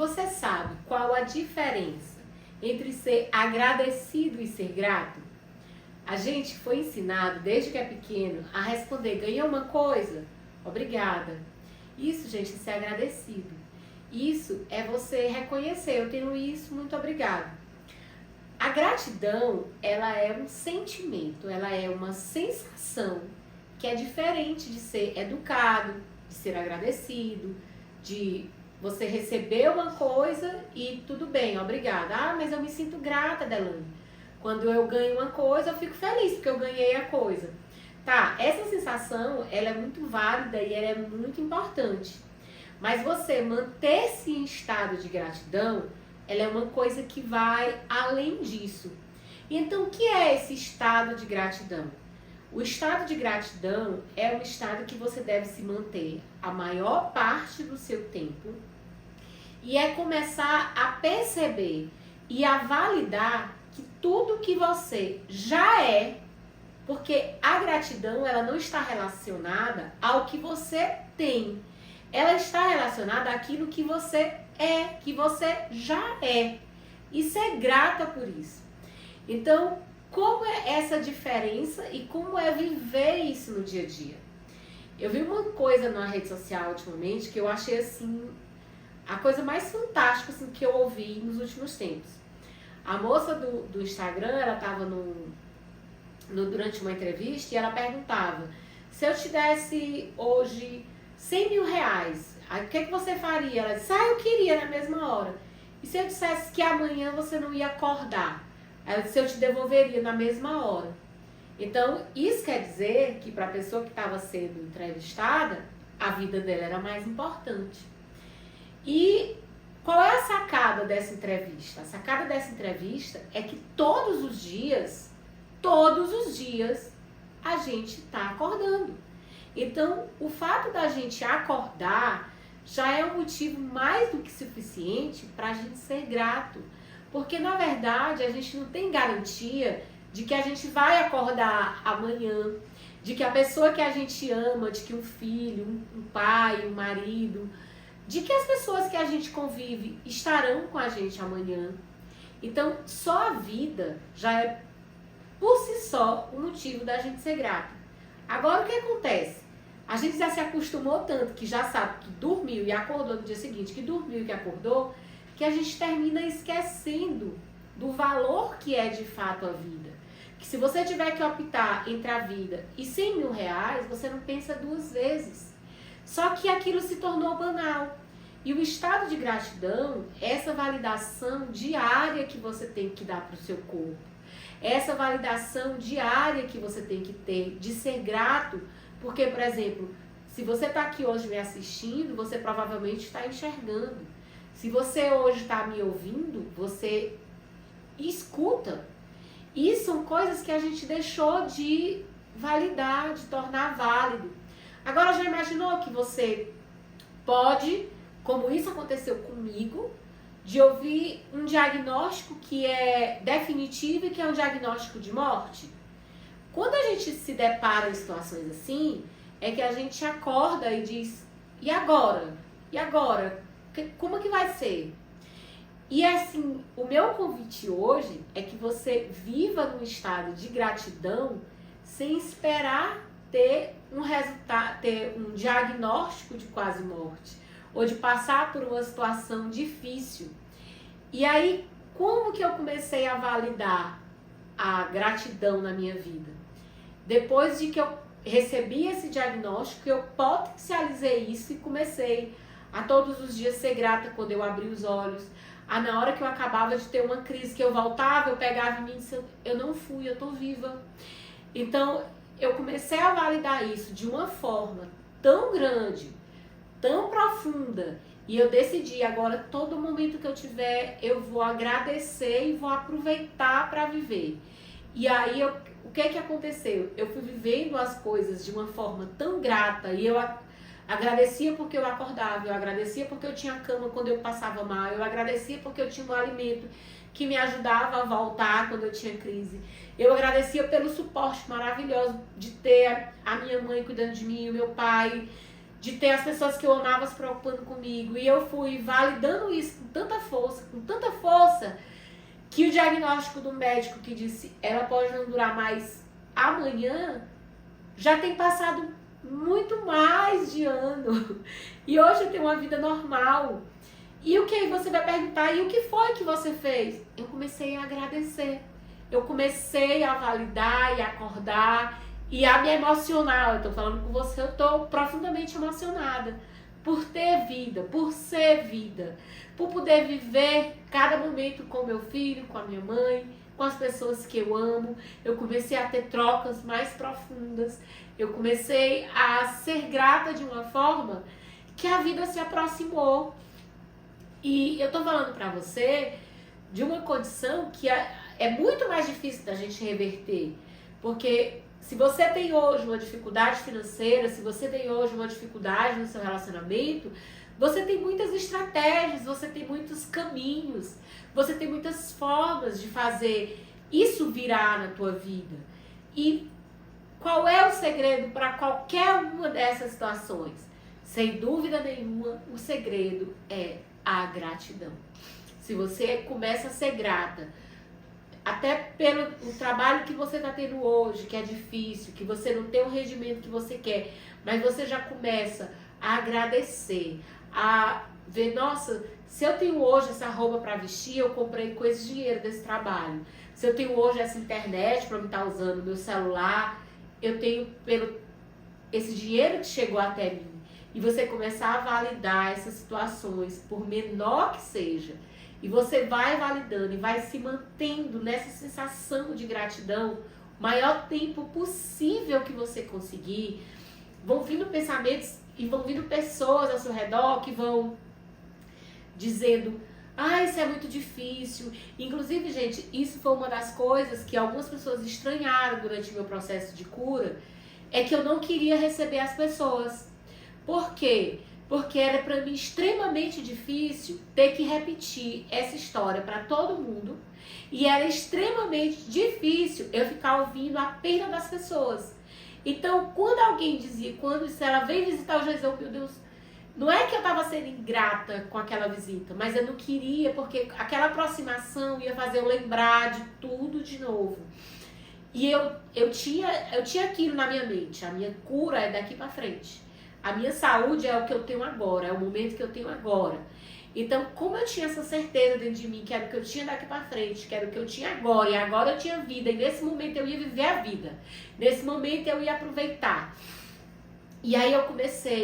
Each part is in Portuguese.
Você sabe qual a diferença entre ser agradecido e ser grato? A gente foi ensinado desde que é pequeno a responder: ganhou uma coisa? Obrigada. Isso, gente, é ser agradecido. Isso é você reconhecer: eu tenho isso, muito obrigado. A gratidão, ela é um sentimento, ela é uma sensação que é diferente de ser educado, de ser agradecido, de você receber uma coisa e tudo bem, obrigada. Ah, mas eu me sinto grata, Delane. Quando eu ganho uma coisa, eu fico feliz porque eu ganhei a coisa. Tá, essa sensação, ela é muito válida e ela é muito importante. Mas você manter-se em estado de gratidão, ela é uma coisa que vai além disso. E então, o que é esse estado de gratidão? O estado de gratidão é um estado que você deve se manter a maior parte do seu tempo e é começar a perceber e a validar que tudo que você já é, porque a gratidão ela não está relacionada ao que você tem, ela está relacionada àquilo que você é, que você já é, e ser grata por isso. Então, como é essa diferença e como é viver isso no dia a dia? Eu vi uma coisa na rede social ultimamente que eu achei assim a coisa mais fantástica assim, que eu ouvi nos últimos tempos. A moça do Instagram, ela estava durante uma entrevista e ela perguntava: se eu te desse hoje 100 mil reais, aí, o que você faria? Ela disse: eu queria na mesma hora. E se eu dissesse que amanhã você não ia acordar? Ela disse: eu te devolveria na mesma hora. Então, isso quer dizer que para a pessoa que estava sendo entrevistada, a vida dela era mais importante. E qual é a sacada dessa entrevista? A sacada dessa entrevista é que todos os dias, a gente está acordando. Então, o fato da gente acordar já é um motivo mais do que suficiente para a gente ser grato. Porque, na verdade, a gente não tem garantia de que a gente vai acordar amanhã, de que a pessoa que a gente ama, de que um filho, um pai, um marido, de que as pessoas que a gente convive estarão com a gente amanhã. Então, só a vida já é, por si só, o motivo da gente ser grato. Agora, o que acontece? A gente já se acostumou tanto que já sabe que dormiu e acordou no dia seguinte, que dormiu e que acordou, que a gente termina esquecendo do valor que é de fato a vida. Que se você tiver que optar entre a vida e 100 mil reais, você não pensa duas vezes. Só que aquilo se tornou banal. E o estado de gratidão, essa validação diária que você tem que dar para o seu corpo, essa validação diária que você tem que ter de ser grato, porque, por exemplo, se você está aqui hoje me assistindo, você provavelmente está enxergando. Se você hoje está me ouvindo, você escuta. E são coisas que a gente deixou de validar, de tornar válido. Agora, já imaginou que você pode, como isso aconteceu comigo, de ouvir um diagnóstico que é definitivo e que é um diagnóstico de morte? Quando a gente se depara em situações assim, é que a gente acorda e diz: e agora? E agora? Como que vai ser? E assim, o meu convite hoje é que você viva num estado de gratidão sem esperar ter um resultado, ter um diagnóstico de quase morte ou de passar por uma situação difícil. E aí, como que eu comecei a validar a gratidão na minha vida? Depois de que eu recebi esse diagnóstico, eu potencializei isso e comecei a todos os dias ser grata quando eu abri os olhos. Na hora que eu acabava de ter uma crise, que eu voltava, eu pegava em mim e disse: eu não fui, eu tô viva. Então, eu comecei a validar isso de uma forma tão grande, tão profunda, e eu decidi: agora, todo momento que eu tiver, eu vou agradecer e vou aproveitar para viver. E aí, o que aconteceu? Eu fui vivendo as coisas de uma forma tão grata, e eu agradecia porque eu acordava, eu agradecia porque eu tinha cama quando eu passava mal, eu agradecia porque eu tinha um alimento que me ajudava a voltar quando eu tinha crise. Eu agradecia pelo suporte maravilhoso de ter a minha mãe cuidando de mim, o meu pai. de ter as pessoas que eu amava se preocupando comigo. E eu fui validando isso com tanta força, que o diagnóstico do médico que disse ela pode não durar mais amanhã, já tem passado muito mais de ano. E hoje eu tenho uma vida normal. E o que aí você vai perguntar, e o que foi que você fez? Eu comecei a agradecer. Eu comecei a validar e acordar e a me emocionar. Eu tô falando com você, eu tô profundamente emocionada por ter vida, por ser vida, por poder viver cada momento com meu filho, com a minha mãe, com as pessoas que eu amo. Eu comecei a ter trocas mais profundas. Eu comecei a ser grata de uma forma que a vida se aproximou. E eu tô falando pra você de uma condição que é muito mais difícil da gente reverter. Porque se você tem hoje uma dificuldade financeira, se você tem hoje uma dificuldade no seu relacionamento, você tem muitas estratégias, você tem muitos caminhos, você tem muitas formas de fazer isso virar na tua vida. E qual é o segredo para qualquer uma dessas situações? Sem dúvida nenhuma, o segredo é a gratidão. Se você começa a ser grata, até pelo o trabalho que você está tendo hoje, que é difícil, que você não tem o rendimento que você quer, mas você já começa a agradecer, a ver, nossa, se eu tenho hoje essa roupa para vestir, eu comprei com esse dinheiro desse trabalho. Se eu tenho hoje essa internet para me estar usando, meu celular, eu tenho pelo esse dinheiro que chegou até mim. E você começar a validar essas situações, por menor que seja, e você vai validando e vai se mantendo nessa sensação de gratidão o maior tempo possível que você conseguir. Vão vindo pensamentos e vão vindo pessoas ao seu redor que vão dizendo, isso é muito difícil. Inclusive, gente, isso foi uma das coisas que algumas pessoas estranharam durante o meu processo de cura, é que eu não queria receber as pessoas. Por quê? Porque era para mim extremamente difícil ter que repetir essa história para todo mundo, e era extremamente difícil eu ficar ouvindo a pena das pessoas. Então, quando alguém dizia, se ela veio visitar o Jesus, meu Deus, não é que eu estava sendo ingrata com aquela visita, mas eu não queria, porque aquela aproximação ia fazer eu lembrar de tudo de novo. E eu tinha aquilo na minha mente, a minha cura é daqui para frente. A minha saúde é o que eu tenho agora, é o momento que eu tenho agora. Então, como eu tinha essa certeza dentro de mim, que era o que eu tinha daqui pra frente, que era o que eu tinha agora, e agora eu tinha vida, e nesse momento eu ia viver a vida. Nesse momento eu ia aproveitar. E aí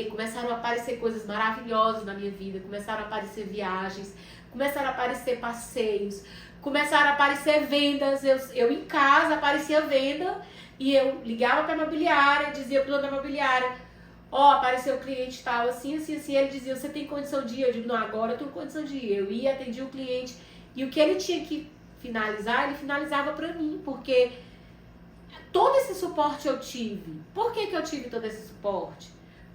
começaram a aparecer coisas maravilhosas na minha vida, começaram a aparecer viagens, começaram a aparecer passeios, começaram a aparecer vendas. Eu em casa aparecia venda, e eu ligava pra imobiliária, dizia pro dono da imobiliária, apareceu o cliente tal, assim, ele dizia, você tem condição de ir? Eu digo, não, agora eu tenho condição de ir. Eu ia, atendia o cliente, e o que ele tinha que finalizar, ele finalizava pra mim, porque todo esse suporte eu tive. Por que eu tive todo esse suporte?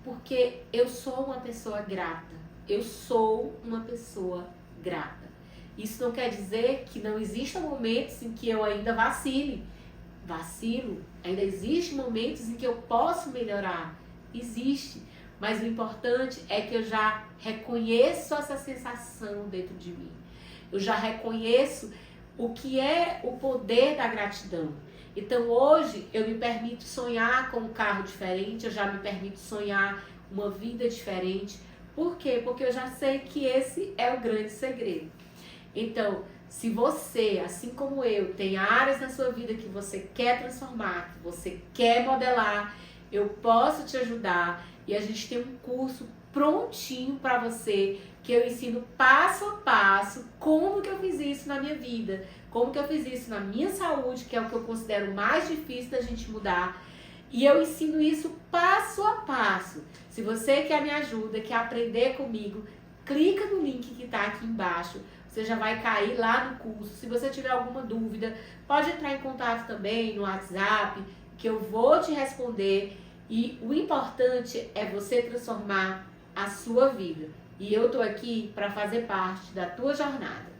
Porque eu sou uma pessoa grata. Eu sou uma pessoa grata. Isso não quer dizer que não existam momentos em que eu ainda vacilo. Ainda existem momentos em que eu posso melhorar. Existe, mas o importante é que eu já reconheço essa sensação dentro de mim. Eu já reconheço o que é o poder da gratidão. Então hoje eu me permito sonhar com um carro diferente, eu já me permito sonhar uma vida diferente. Por quê? Porque eu já sei que esse é o grande segredo. Então, se você, assim como eu, tem áreas na sua vida que você quer transformar, que você quer modelar, eu posso te ajudar, e a gente tem um curso prontinho para você, que eu ensino passo a passo como que eu fiz isso na minha vida, como que eu fiz isso na minha saúde, que é o que eu considero mais difícil da gente mudar, e eu ensino isso passo a passo. Se você quer me ajuda, quer aprender comigo, clica no link que está aqui embaixo, você já vai cair lá no curso. Se você tiver alguma dúvida, pode entrar em contato também no WhatsApp, que eu vou te responder. E o importante é você transformar a sua vida. E eu tô aqui para fazer parte da tua jornada.